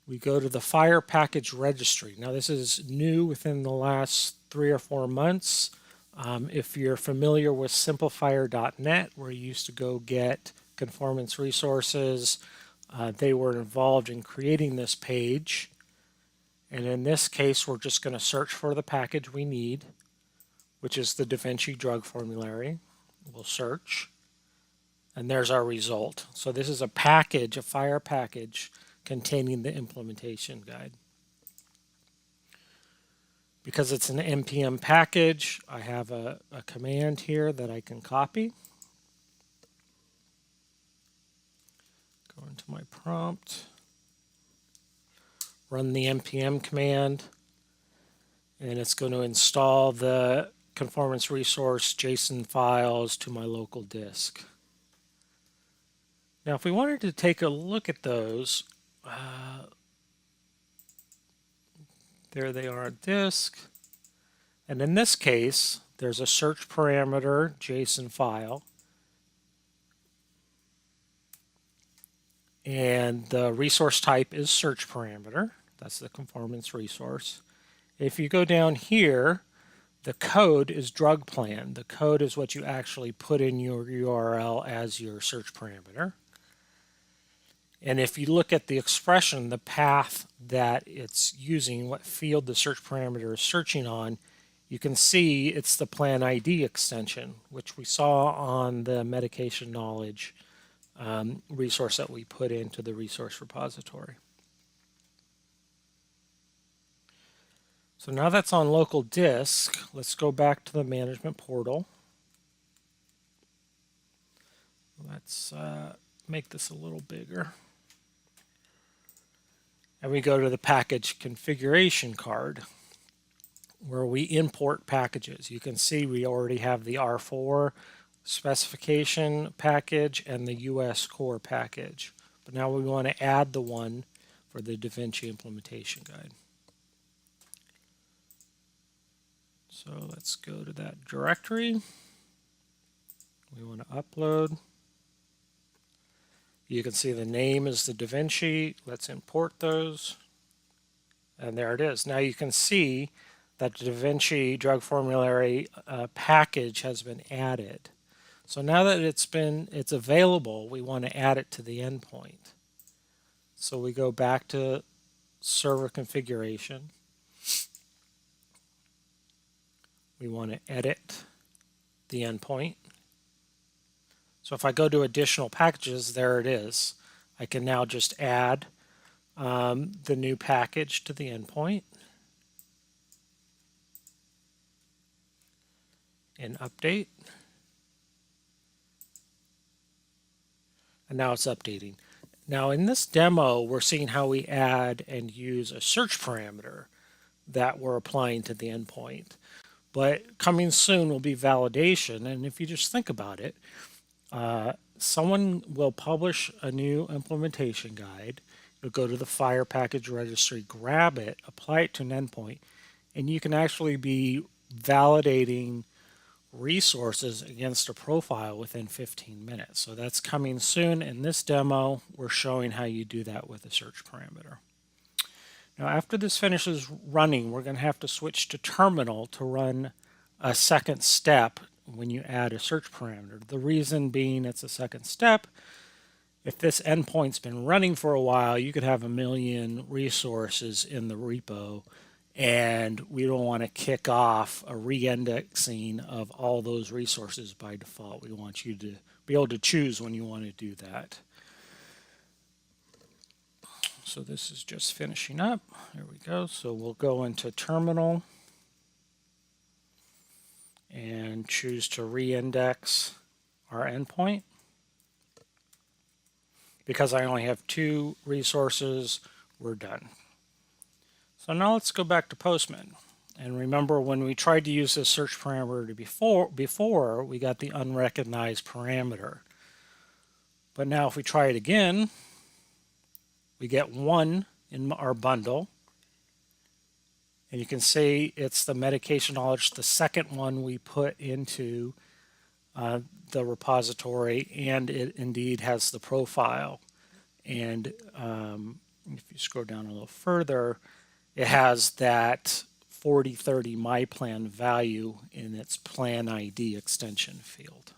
we go to the FHIR package registry. Now this is new within the last 3 or 4 months. If you're familiar with simplifyer.net, where you used to go get conformance resources, they were involved in creating this page. And in this case, we're just going to search for the package we need, which is the Da Vinci drug formulary. We'll search, and there's our result. So this is a package, a FHIR package, containing the implementation guide. Because it's an npm package, I have a command here that I can copy. Go into my prompt, run the npm command, and it's going to install the conformance resource JSON files to my local disk. Now if we wanted to take a look at those, there they are on disk. And in this case, there's a search parameter JSON file. And the resource type is search parameter. That's the conformance resource. If you go down here, the code is drug plan. The code is what you actually put in your URL as your search parameter. And if you look at the expression, the path that it's using, what field the search parameter is searching on, you can see it's the plan ID extension, which we saw on the medication knowledge resource that we put into the resource repository. So now that's on local disk, let's go back to the management portal. Let's make this a little bigger. And we go to the package configuration card where we import packages. You can see we already have the R4 specification package and the US core package. But now we want to add the one for the Da Vinci implementation guide. So let's go to that directory. We want to upload. You can see the name is the Da Vinci. Let's import those. And there it is. Now you can see that the Da Vinci drug formulary package has been added. So now that it's available, we want to add it to the endpoint. So we go back to server configuration. We want to edit the endpoint. So if I go to additional packages, there it is. I can now just add the new package to the endpoint and update. And now it's updating. Now in this demo, we're seeing how we add and use a search parameter that we're applying to the endpoint. But coming soon will be validation. And if you just think about it, someone will publish a new implementation guide. You'll go to the FHIR package registry, grab it, apply it to an endpoint, and you can actually be validating resources against a profile within 15 minutes. So that's coming soon. In this demo, we're showing how you do that with a search parameter. Now after this finishes running, we're going to have to switch to terminal to run a second step when you add a search parameter. The reason being it's a second step. If this endpoint's been running for a while, you could have 1 million resources in the repo, and we don't want to kick off a re-indexing of all those resources by default. We want you to be able to choose when you want to do that. So this is just finishing up. There we go. So we'll go into terminal and choose to re-index our endpoint. Because I only have 2 resources, we're done. So now let's go back to Postman. And remember when we tried to use this search parameter before we got the unrecognized parameter. But now if we try it again, we get 1 in our bundle. And you can see it's the medication knowledge, the second one we put into the repository, and it indeed has the profile. And If you scroll down a little further, it has that 4030 My Plan value in its Plan ID extension field.